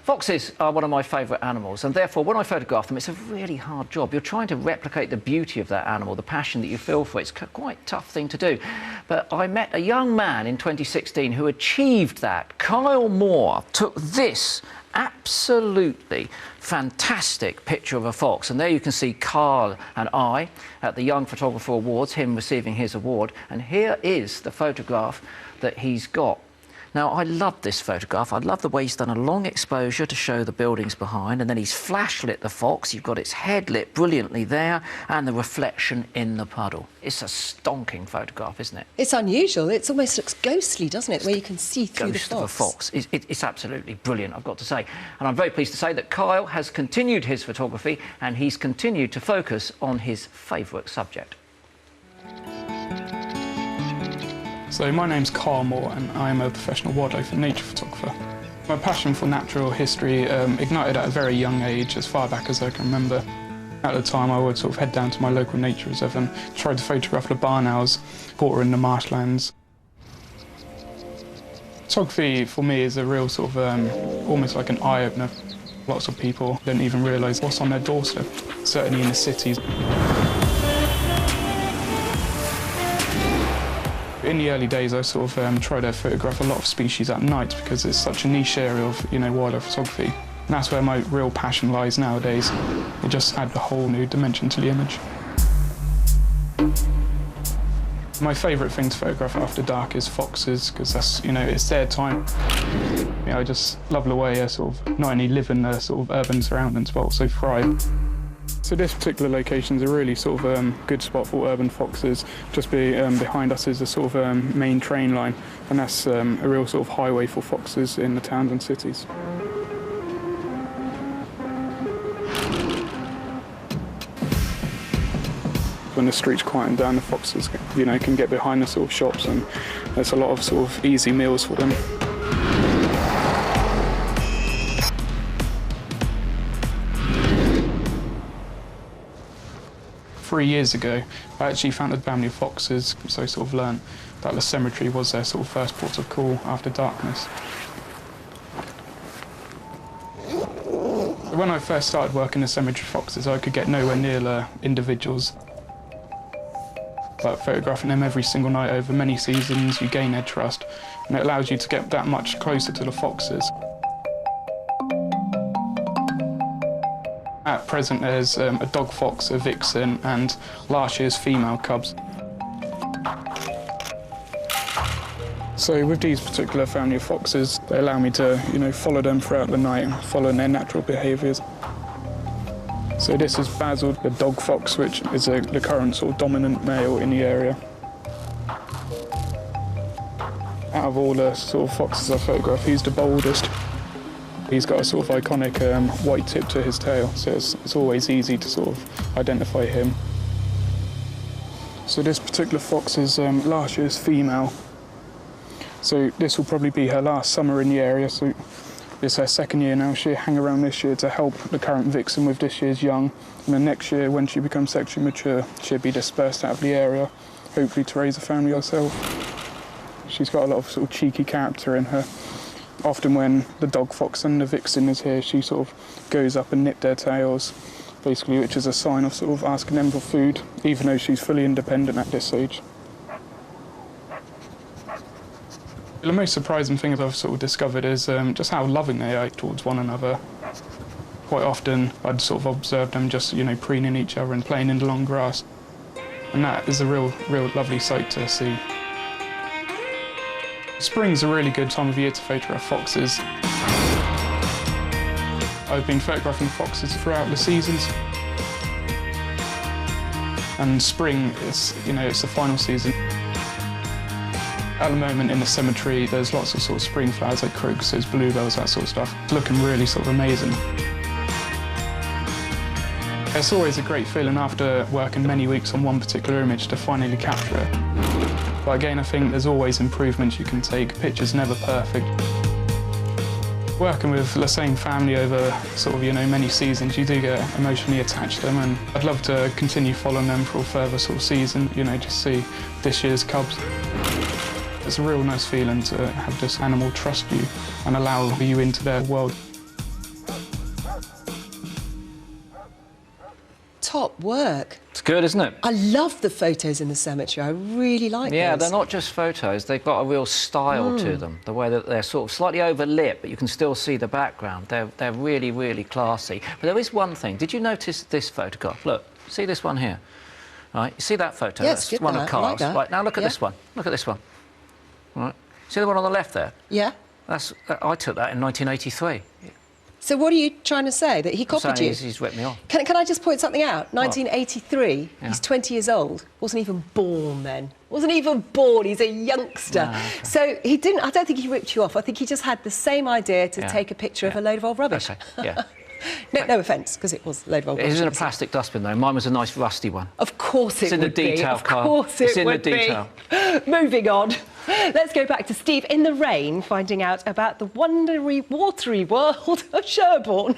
[SPEAKER 2] Foxes are one of my favourite animals, and therefore when I photograph them it's a really hard job. You're trying to replicate the beauty of that animal, the passion that you feel for it. It's quite a tough thing to do. But I met a young man in 2016 who achieved that. Kyle Moore took this absolutely fantastic picture of a fox, and there you can see Carl and I at the Young Photographer Awards, him receiving his award, and here is the photograph that he's got. Now, I love this photograph. I love the way he's done a long exposure to show the buildings behind, and then he's flash lit the fox. You've got its head lit brilliantly there, and the reflection in the puddle. It's a stonking photograph, isn't it?
[SPEAKER 1] It's unusual. It almost looks ghostly, doesn't it, where you can see through the
[SPEAKER 2] Ghost
[SPEAKER 1] fox.
[SPEAKER 2] of a fox. It's absolutely brilliant, I've got to say. And I'm very pleased to say that Kyle has continued his photography, and he's continued to focus on his favourite subject.
[SPEAKER 6] So my name's Carl Moore and I'm a professional wildlife and nature photographer. My passion for natural history ignited at a very young age, as far back as I can remember. At the time I would sort of head down to my local nature reserve and try to photograph the barn owls, water in the marshlands. Photography for me is a real sort of almost like an eye-opener. Lots of people don't even realise what's on their doorstep, certainly in the cities. In the early days, I sort of tried to photograph a lot of species at night because it's such a niche area of, wildlife photography. And that's where my real passion lies nowadays. It just adds a whole new dimension to the image. My favourite thing to photograph after dark is foxes, because that's, it's their time. I just love the way they sort of not only live in their sort of urban surroundings, but also thrive. So this particular location is a really sort of good spot for urban foxes. Just behind us is a sort of main train line, and that's a real sort of highway for foxes in the towns and cities. When the streets quieten down, the foxes, can get behind the sort of shops, and there's a lot of sort of easy meals for them. Three years ago, I actually found a family of foxes, so I sort of learnt that the cemetery was their sort of first port of call after darkness. When I first started working the cemetery foxes, I could get nowhere near the individuals. But photographing them every single night over many seasons, you gain their trust, and it allows you to get that much closer to the foxes. At present, there's a dog fox, a vixen, and last year's female cubs. So with these particular family of foxes, they allow me to, follow them throughout the night, following their natural behaviours. So this is Basil, the dog fox, which is the current sort of dominant male in the area. Out of all the sort of foxes I photograph, he's the boldest. He's got a sort of iconic white tip to his tail, so it's always easy to sort of identify him. So this particular fox is last year's female. So this will probably be her last summer in the area, so it's her second year now. She'll hang around this year to help the current vixen with this year's young. And then next year, when she becomes sexually mature, she'll be dispersed out of the area, hopefully to raise a family herself. She's got a lot of sort of cheeky character in her. Often when the dog fox and the vixen is here, she sort of goes up and nips their tails, basically, which is a sign of sort of asking them for food, even though she's fully independent at this age. The most surprising thing that I've sort of discovered is just how loving they are towards one another. Quite often I'd sort of observe them just, preening each other and playing in the long grass. And that is a real lovely sight to see. Spring's a really good time of year to photograph foxes. I've been photographing foxes throughout the seasons. And spring is, it's the final season. At the moment in the cemetery, there's lots of sort of spring flowers like crocuses, bluebells, that sort of stuff. It's looking really sort of amazing. It's always a great feeling after working many weeks on one particular image to finally capture it. But again, I think there's always improvements you can take. Picture's never perfect. Working with the same family over sort of, many seasons, you do get emotionally attached to them, and I'd love to continue following them for a further sort of season, just see this year's cubs. It's a real nice feeling to have this animal trust you and allow you into their world.
[SPEAKER 1] Top work.
[SPEAKER 2] It's good, isn't it?
[SPEAKER 1] I love the photos in the cemetery. I really like
[SPEAKER 2] Yeah,
[SPEAKER 1] those.
[SPEAKER 2] they're not just photos. They've got a real style to them. The way that they're sort of slightly overlit, but you can still see the background. They're really, really classy. But there is one thing. Did you notice this photograph? Look, see this one here? Right, you see that photo?
[SPEAKER 1] Yeah,
[SPEAKER 2] That's
[SPEAKER 1] it's good,
[SPEAKER 2] one
[SPEAKER 1] that.
[SPEAKER 2] of Carl's.
[SPEAKER 1] I like that.
[SPEAKER 2] Right, now look at
[SPEAKER 1] Yeah.
[SPEAKER 2] this one. Look at this one. Right. See the one on the left there?
[SPEAKER 1] Yeah.
[SPEAKER 2] I took that in 1983.
[SPEAKER 1] So what are you trying to say? That he copied
[SPEAKER 2] Saying
[SPEAKER 1] you?
[SPEAKER 2] he's ripped me off.
[SPEAKER 1] Can I just point something out? 1983,
[SPEAKER 2] Yeah.
[SPEAKER 1] he's 20 years old. Wasn't even born then. Wasn't even born. He's a youngster.
[SPEAKER 2] No, okay.
[SPEAKER 1] So he didn't, I don't think he ripped you off. I think he just had the same idea to
[SPEAKER 2] Yeah.
[SPEAKER 1] take a picture of
[SPEAKER 2] Yeah.
[SPEAKER 1] a load of old rubbish.
[SPEAKER 2] Okay, yeah.
[SPEAKER 1] No offence, because it was a load of old
[SPEAKER 2] It
[SPEAKER 1] rubbish.
[SPEAKER 2] is in a plastic dustbin, though. Mine was a nice rusty one.
[SPEAKER 1] Of course it
[SPEAKER 2] It's in the
[SPEAKER 1] would be.
[SPEAKER 2] detail,
[SPEAKER 1] Of
[SPEAKER 2] Carl.
[SPEAKER 1] course
[SPEAKER 2] It's
[SPEAKER 1] it
[SPEAKER 2] in the
[SPEAKER 1] would be.
[SPEAKER 2] detail.
[SPEAKER 1] Moving on. Let's go back to Steve in the rain, finding out about the wondery, watery world of Sherborne.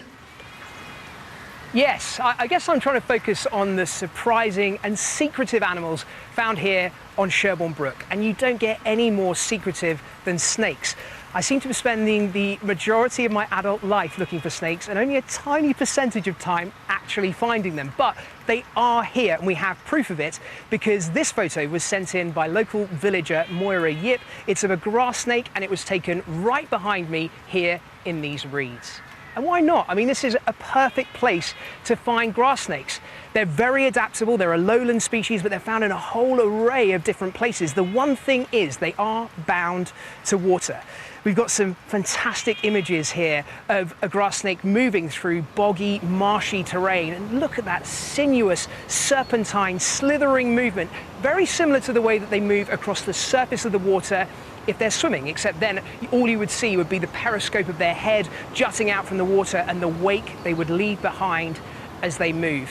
[SPEAKER 3] Yes, I guess I'm trying to focus on the surprising and secretive animals found here on Sherborne Brook, and you don't get any more secretive than snakes. I seem to be spending the majority of my adult life looking for snakes and only a tiny percentage of time actually finding them, but they are here and we have proof of it because this photo was sent in by local villager Moira Yip. It's of a grass snake and it was taken right behind me here in these reeds. And why not? I mean, this is a perfect place to find grass snakes. They're very adaptable. They're a lowland species, but they're found in a whole array of different places. The one thing is they are bound to water. We've got some fantastic images here of a grass snake moving through boggy, marshy terrain. And look at that sinuous, serpentine, slithering movement, very similar to the way that they move across the surface of the water if they're swimming, except then all you would see would be the periscope of their head jutting out from the water and the wake they would leave behind as they move.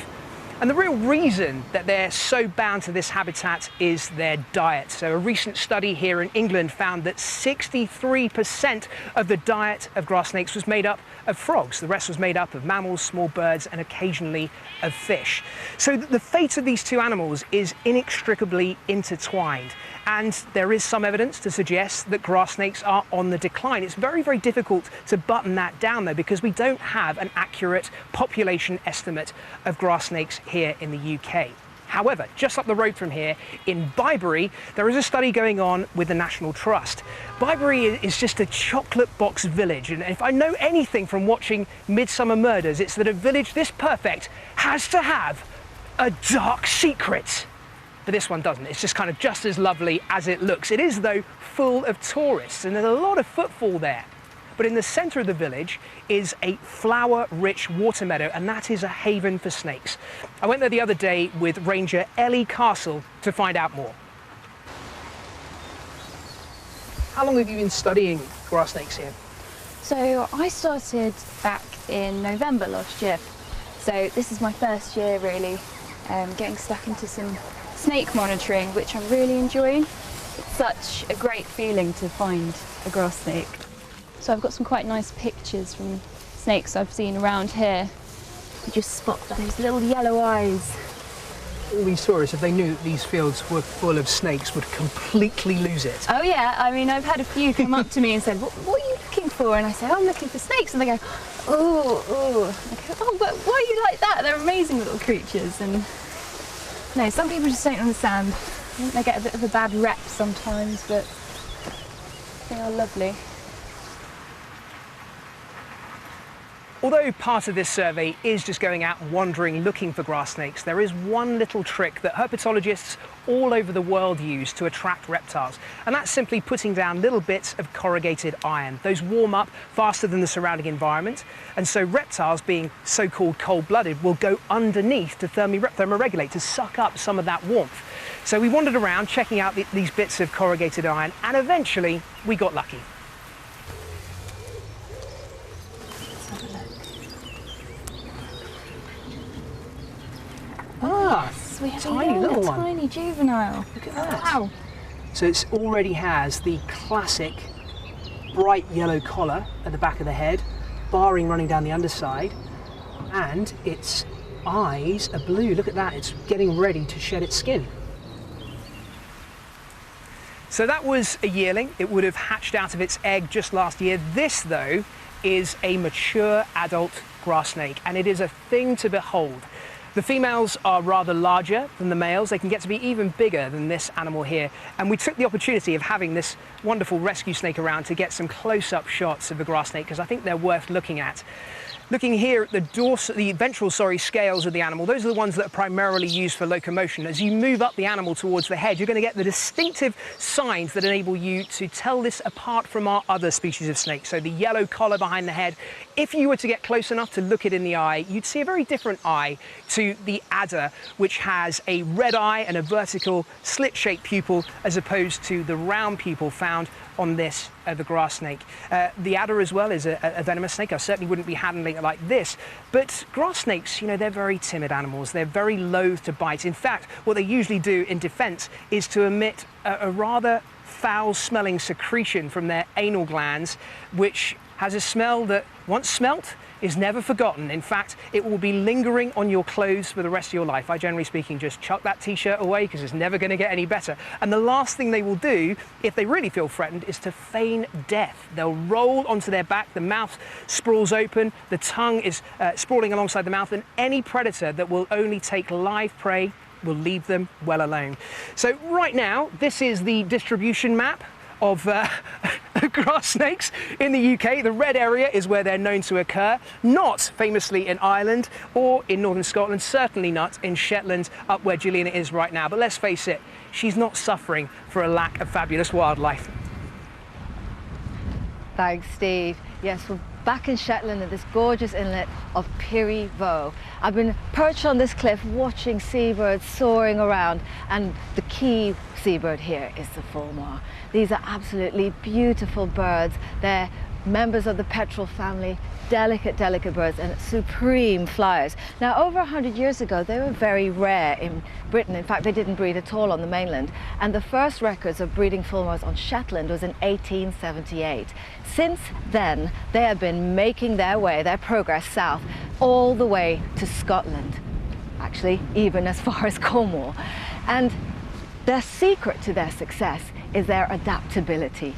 [SPEAKER 3] And the real reason that they're so bound to this habitat is their diet. So a recent study here in England found that 63% of the diet of grass snakes was made up of frogs. The rest was made up of mammals, small birds, and occasionally of fish. So the fate of these two animals is inextricably intertwined. And there is some evidence to suggest that grass snakes are on the decline. It's very, very difficult to button that down, though, because we don't have an accurate population estimate of grass snakes here in the UK. However, just up the road from here, in Byberry, there is a study going on with the National Trust. Byberry is just a chocolate box village, and if I know anything from watching Midsummer Murders, it's that a village this perfect has to have a dark secret. But this one doesn't. It's just kind of just as lovely as it looks. It is, though, full of tourists, and there's a lot of footfall there. But in the centre of the village is a flower-rich water meadow, and that is a haven for snakes. I went there the other day with Ranger Ellie Castle to find out more. How long have you been studying grass snakes here?
[SPEAKER 7] So I started back in November last year. So this is my first year really getting stuck into some snake monitoring, which I'm really enjoying. It's such a great feeling to find a grass snake. So I've got some quite nice pictures from snakes I've seen around here. You just spot those little yellow eyes.
[SPEAKER 3] All these tourists, if they knew that these fields were full of snakes, would completely lose it.
[SPEAKER 7] Oh yeah, I mean, I've had a few come up to me and said, what are you looking for? And I say, I'm looking for snakes. And they go, oh. I go, oh, but why are you like that? They're amazing little creatures. And no, some people just don't understand. I think they get a bit of a bad rep sometimes, but they are lovely.
[SPEAKER 3] Although part of this survey is just going out and wandering looking for grass snakes, there is one little trick that herpetologists all over the world use to attract reptiles, and that's simply putting down little bits of corrugated iron. Those warm up faster than the surrounding environment, and so reptiles, being so-called cold-blooded, will go underneath to thermoregulate, to suck up some of that warmth. So we wandered around checking out these bits of corrugated iron, and eventually we got lucky. Ah,
[SPEAKER 7] So we have
[SPEAKER 3] tiny
[SPEAKER 7] a
[SPEAKER 3] little one.
[SPEAKER 7] tiny juvenile.
[SPEAKER 3] Look at that.
[SPEAKER 7] Wow.
[SPEAKER 3] So it already has the classic bright yellow collar at the back of the head, barring running down the underside, and its eyes are blue. Look at that, it's getting ready to shed its skin. So that was a yearling. It would have hatched out of its egg just last year. This, though, is a mature adult grass snake, and it is a thing to behold. The females are rather larger than the males. They can get to be even bigger than this animal here. And we took the opportunity of having this wonderful rescue snake around to get some close-up shots of the grass snake, because I think they're worth looking at. Looking here at the ventral scales of the animal, those are the ones that are primarily used for locomotion. As you move up the animal towards the head, you're going to get the distinctive signs that enable you to tell this apart from our other species of snake. So the yellow collar behind the head. If you were to get close enough to look it in the eye, you'd see a very different eye to the adder, which has a red eye and a vertical slit-shaped pupil, as opposed to the round pupil found on this, the grass snake. The adder as well is a venomous snake. I certainly wouldn't be handling it like this. But grass snakes, you know, they're very timid animals. They're very loath to bite. In fact, what they usually do in defense is to emit a rather foul-smelling secretion from their anal glands, which has a smell that, once smelt, is never forgotten. In fact, it will be lingering on your clothes for the rest of your life. I, generally speaking, just chuck that t-shirt away because it's never going to get any better. And the last thing they will do, if they really feel threatened, is to feign death. They'll roll onto their back, the mouth sprawls open, the tongue is sprawling alongside the mouth, and any predator that will only take live prey will leave them well alone. So right now, this is the distribution map of grass snakes in the UK. The red area is where they're known to occur, not famously in Ireland or in northern Scotland, certainly not in Shetland, up where Juliana is right now. But let's face it, she's not suffering for a lack of fabulous wildlife.
[SPEAKER 4] Thanks, Steve. Yes, we're back in Shetland at this gorgeous inlet of Pirrie Vaux. I've been perched on this cliff watching seabirds soaring around, and the key seabird here is the fulmar. These are absolutely beautiful birds. They're members of the petrel family, delicate birds and supreme flyers. Now, over 100 years ago, they were very rare in Britain. In fact, they didn't breed at all on the mainland. And the first records of breeding fulmars on Shetland was in 1878. Since then, they have been making their progress south all the way to Scotland, actually even as far as Cornwall. And the secret to their success is their adaptability.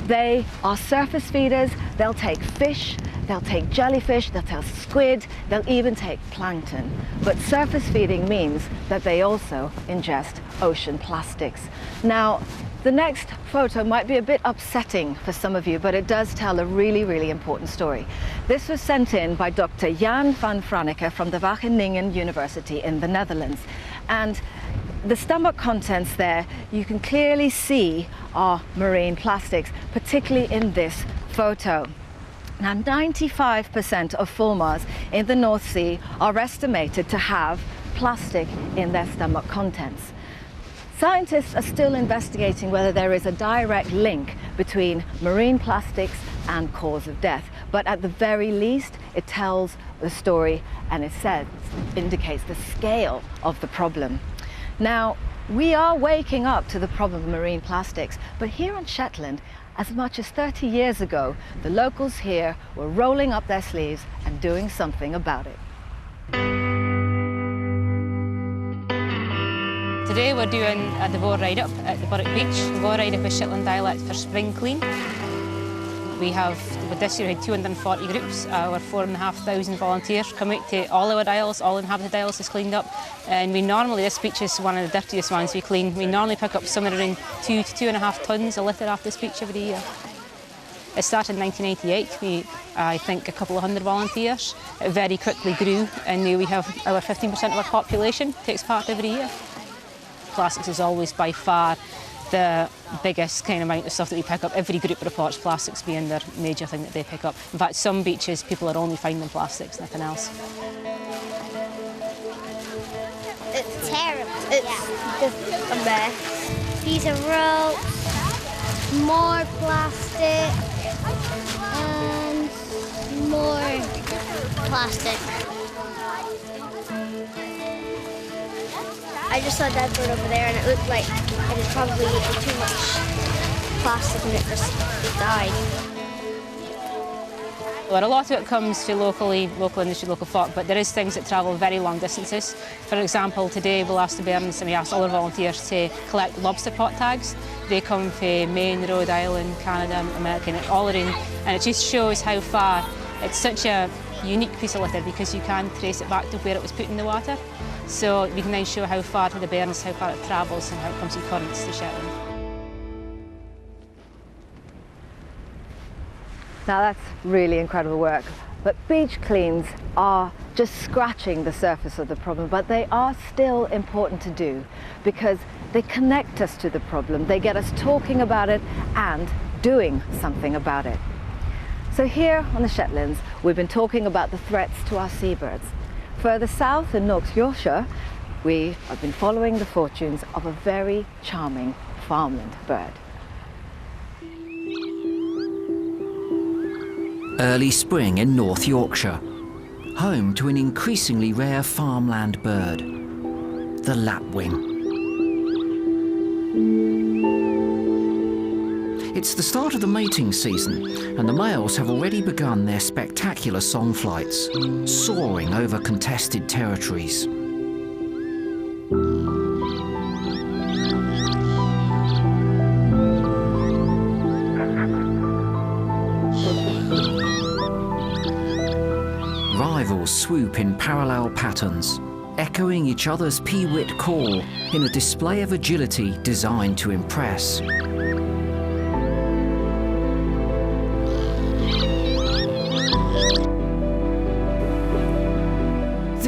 [SPEAKER 4] They are surface feeders. They'll take fish, they'll take jellyfish, they'll take squid, they'll even take plankton. But surface feeding means that they also ingest ocean plastics. Now, the next photo might be a bit upsetting for some of you, but it does tell a really, really important story. This was sent in by Dr. Jan van Franeker from the Wageningen University in the Netherlands. And the stomach contents there, you can clearly see are marine plastics, particularly in this photo. Now, 95% of fulmars in the North Sea are estimated to have plastic in their stomach contents. Scientists are still investigating whether there is a direct link between marine plastics and cause of death, but at the very least, it tells the story and it indicates the scale of the problem. Now, we are waking up to the problem of marine plastics, but here on Shetland, as much as 30 years ago, the locals here were rolling up their sleeves and doing something about it.
[SPEAKER 8] Today we're doing the boat ride-up at the Burwick Beach. The boat ride-up is Shetland dialect for spring clean. This year we had 240 groups, over 4,500 volunteers come out to all our dials, all inhabited dials is cleaned up. And this beach is one of the dirtiest ones we clean. We normally pick up somewhere around 2 to 2.5 tonnes of litter off this beach every year. It started in 1988, I think a couple of hundred volunteers. It very quickly grew, and now we have over 15% of our population takes part every year. Plastics is always by far the biggest kind of amount of stuff that we pick up. Every group reports plastics being their major thing that they pick up. In fact, some beaches, people are only finding plastics, nothing else.
[SPEAKER 9] It's terrible. It's just a mess. These are ropes, more plastic, and more plastic. I just saw Dad's boat over there and it looked like it had probably eaten too much plastic and it just died.
[SPEAKER 8] Well, a lot of it comes to local industry, local folk, but there is things that travel very long distances. For example, today we'll ask the Bairns and we asked all our volunteers to collect lobster pot tags. They come from Maine, Rhode Island, Canada, America, and all around, and it just shows how far. It's such a unique piece of litter because you can trace it back to where it was put in the water. So we can then show how far to the Bairns, how far it travels and how it comes in currents to Shetland.
[SPEAKER 4] Now that's really incredible work, but beach cleans are just scratching the surface of the problem, but they are still important to do because they connect us to the problem, they get us talking about it and doing something about it. So here on the Shetlands, we've been talking about the threats to our seabirds. Further south in North Yorkshire, we have been following the fortunes of a very charming farmland bird.
[SPEAKER 10] Early spring in North Yorkshire, home to an increasingly rare farmland bird, the lapwing. It's the start of the mating season, and the males have already begun their spectacular song flights, soaring over contested territories. Rivals swoop in parallel patterns, echoing each other's peewit call in a display of agility designed to impress.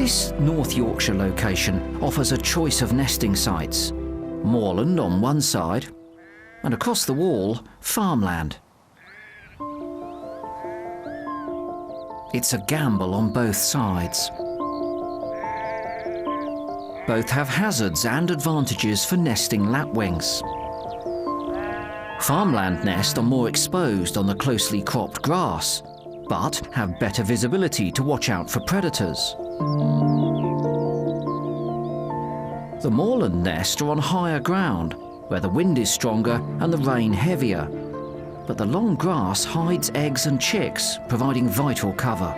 [SPEAKER 10] This North Yorkshire location offers a choice of nesting sites. Moorland on one side, and across the wall, farmland. It's a gamble on both sides. Both have hazards and advantages for nesting lapwings. Farmland nest are more exposed on the closely cropped grass, but have better visibility to watch out for predators. The moorland nest are on higher ground, where the wind is stronger and the rain heavier. But the long grass hides eggs and chicks, providing vital cover.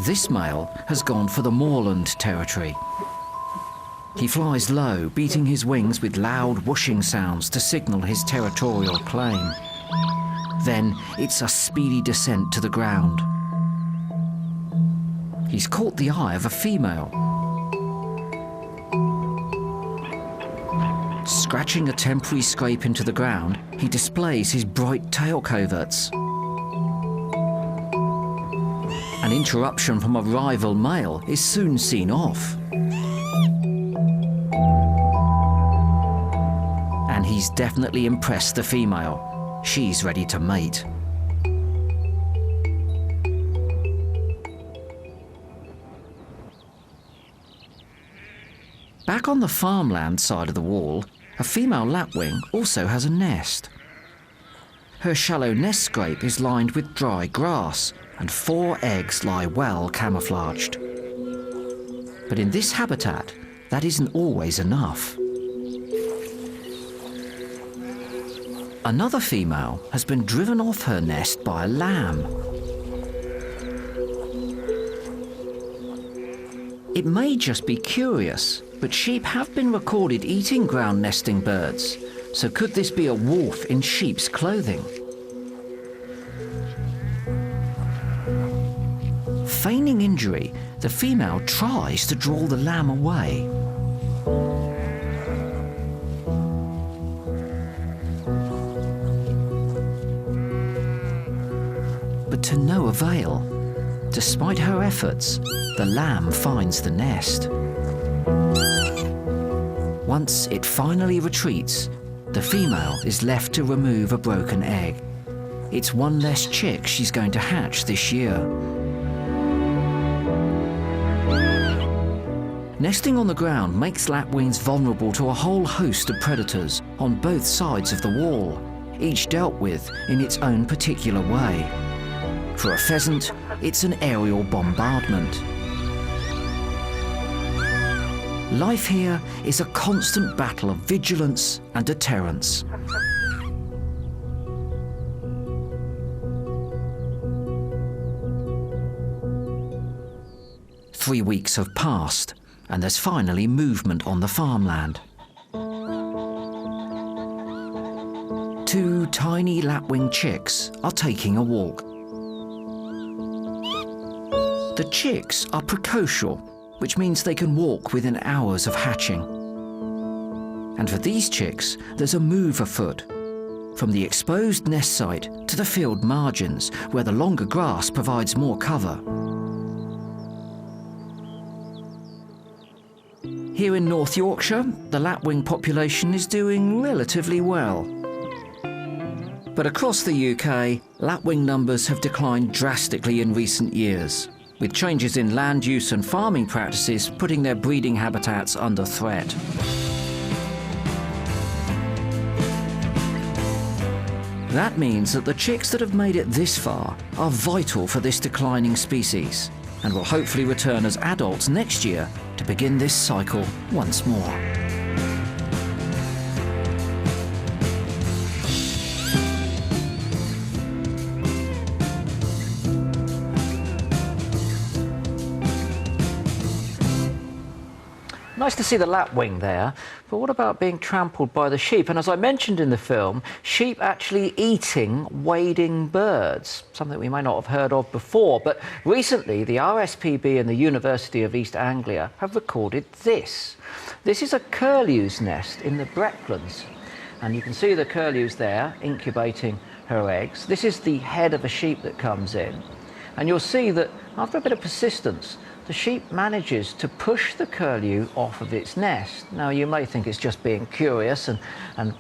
[SPEAKER 10] This male has gone for the moorland territory. He flies low, beating his wings with loud whooshing sounds to signal his territorial claim. Then it's a speedy descent to the ground. He's caught the eye of a female. Scratching a temporary scrape into the ground, he displays his bright tail coverts. An interruption from a rival male is soon seen off. And he's definitely impressed the female. She's ready to mate. Back on the farmland side of the wall, a female lapwing also has a nest. Her shallow nest scrape is lined with dry grass, and 4 eggs lie well camouflaged. But in this habitat, that isn't always enough. Another female has been driven off her nest by a lamb. It may just be curious, but sheep have been recorded eating ground nesting birds, so could this be a wolf in sheep's clothing? Feigning injury, the female tries to draw the lamb away. But to no avail. Despite her efforts, the lamb finds the nest. Once it finally retreats, the female is left to remove a broken egg. It's one less chick she's going to hatch this year. Nesting on the ground makes lapwings vulnerable to a whole host of predators on both sides of the wall, each dealt with in its own particular way. For a pheasant, it's an aerial bombardment. Life here is a constant battle of vigilance and deterrence. Three weeks have passed, and there's finally movement on the farmland. 2 tiny lapwing chicks are taking a walk. The chicks are precocial, which means they can walk within hours of hatching. And for these chicks, there's a move afoot, from the exposed nest site to the field margins, where the longer grass provides more cover. Here in North Yorkshire, the lapwing population is doing relatively well. But across the UK, lapwing numbers have declined drastically in recent years, with changes in land use and farming practices putting their breeding habitats under threat. That means that the chicks that have made it this far are vital for this declining species, and will hopefully return as adults next year to begin this cycle once more.
[SPEAKER 2] Nice to see the lapwing there, but what about being trampled by the sheep? And as I mentioned in the film, sheep actually eating wading birds, something we may not have heard of before. But recently, the RSPB and the University of East Anglia have recorded this. This is a curlew's nest in the Brecklands. And you can see the curlews there incubating her eggs. This is the head of a sheep that comes in. And you'll see that after a bit of persistence, the sheep manages to push the curlew off of its nest. Now, you may think it's just being curious and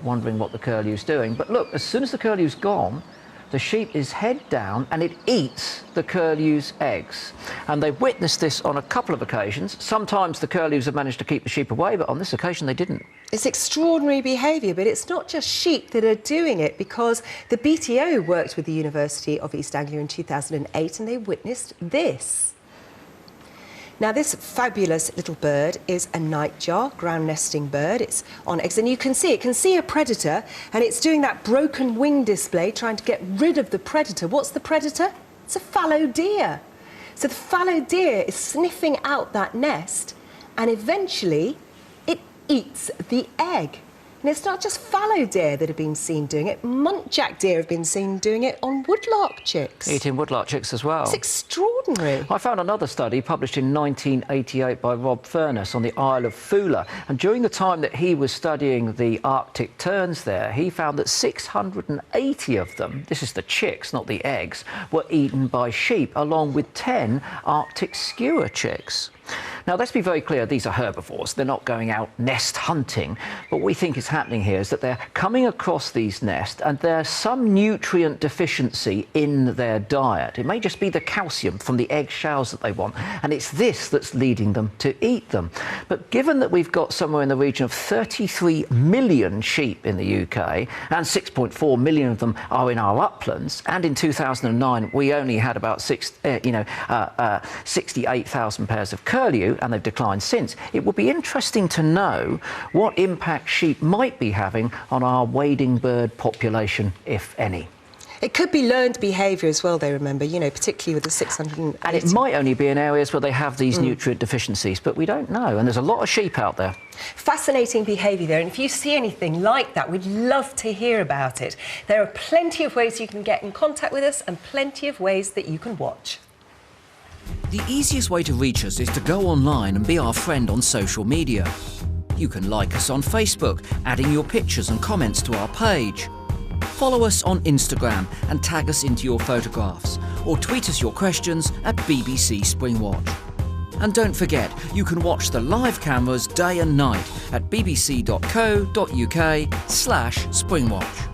[SPEAKER 2] wondering what the curlew's doing. But look, as soon as the curlew's gone, the sheep is head down and it eats the curlew's eggs. And they've witnessed this on a couple of occasions. Sometimes the curlews have managed to keep the sheep away, but on this occasion they didn't.
[SPEAKER 1] It's extraordinary behaviour, but it's not just sheep that are doing it, because the BTO worked with the University of East Anglia in 2008 and they witnessed this. Now, this fabulous little bird is a nightjar, ground nesting bird. It's on eggs, and you can see it can see a predator, and it's doing that broken wing display, trying to get rid of the predator. What's the predator? It's a fallow deer. So the fallow deer is sniffing out that nest, and eventually it eats the egg. And it's not just fallow deer that have been seen doing it. Muntjac deer have been seen doing it on woodlark chicks.
[SPEAKER 2] Eating woodlark chicks as well.
[SPEAKER 1] It's extraordinary.
[SPEAKER 2] I found another study published in 1988 by Rob Furness on the Isle of Fula. And during the time that he was studying the Arctic terns there, he found that 680 of them, this is the chicks, not the eggs, were eaten by sheep, along with 10 Arctic skewer chicks. Now, let's be very clear, these are herbivores. They're not going out nest hunting. But what we think is happening here is that they're coming across these nests and there's some nutrient deficiency in their diet. It may just be the calcium from the egg shells that they want, and it's this that's leading them to eat them. But given that we've got somewhere in the region of 33 million sheep in the UK, and 6.4 million of them are in our uplands, and in 2009 we only had about 68,000 pairs of curlew, and they've declined since. It would be interesting to know what impact sheep might be having on our wading bird population, if any.
[SPEAKER 1] It could be learned behaviour as well, they remember, you know, particularly with the 680.
[SPEAKER 2] And it might only be in areas where they have these nutrient deficiencies, but we don't know. And there's a lot of sheep out there.
[SPEAKER 1] Fascinating behaviour there, and if you see anything like that, we'd love to hear about it. There are plenty of ways you can get in contact with us and plenty of ways that you can watch.
[SPEAKER 10] The easiest way to reach us is to go online and be our friend on social media. You can like us on Facebook, adding your pictures and comments to our page. Follow us on Instagram and tag us into your photographs, or tweet us your questions at BBC Springwatch. And don't forget, you can watch the live cameras day and night at bbc.co.uk/Springwatch.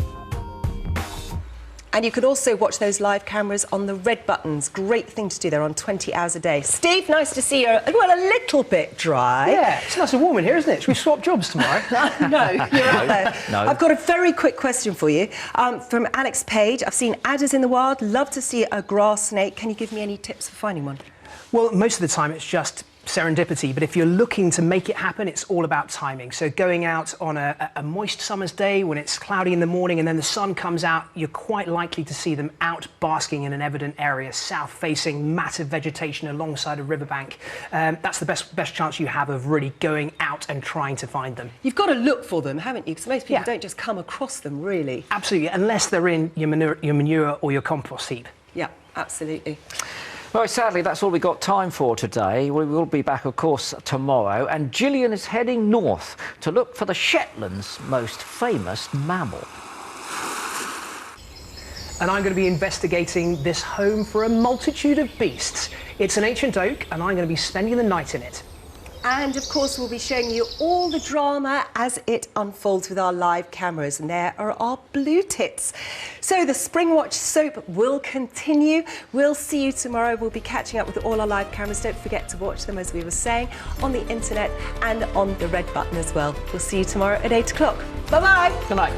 [SPEAKER 1] And you can also watch those live cameras on the red buttons. Great thing to do. They're on 20 hours a day. Steve, nice to see you. Well, a little bit dry.
[SPEAKER 3] Yeah, it's nice and warm in here, isn't it? Should we swap jobs tomorrow?
[SPEAKER 1] No, you're out there.
[SPEAKER 2] No.
[SPEAKER 1] I've got a very quick question for you. From Alex Page. I've seen adders in the wild. Love to see a grass snake. Can you give me any tips for finding one?
[SPEAKER 3] Well, most of the time it's just serendipity, but if you're looking to make it happen, it's all about timing. So going out on a moist summer's day when it's cloudy in the morning and then the sun comes out, you're quite likely to see them out basking in an evident area, south-facing, massive vegetation alongside a riverbank. That's the best chance you have of really going out and trying to find them.
[SPEAKER 1] You've got to look for them, haven't you? Because most people don't just come across them, really.
[SPEAKER 3] Absolutely, unless they're in your manure or your compost heap.
[SPEAKER 1] Yeah, absolutely.
[SPEAKER 2] Well, sadly, that's all we've got time for today. We will be back, of course, tomorrow. And Gillian is heading north to look for the Shetland's most famous mammal.
[SPEAKER 3] And I'm going to be investigating this home for a multitude of beasts. It's an ancient oak, and I'm going to be spending the night in it.
[SPEAKER 1] And, of course, we'll be showing you all the drama as it unfolds with our live cameras. And there are our blue tits. So the Springwatch soap will continue. We'll see you tomorrow. We'll be catching up with all our live cameras. Don't forget to watch them, as we were saying, on the internet and on the red button as well. We'll see you tomorrow at 8 o'clock. Bye-bye.
[SPEAKER 2] Good night.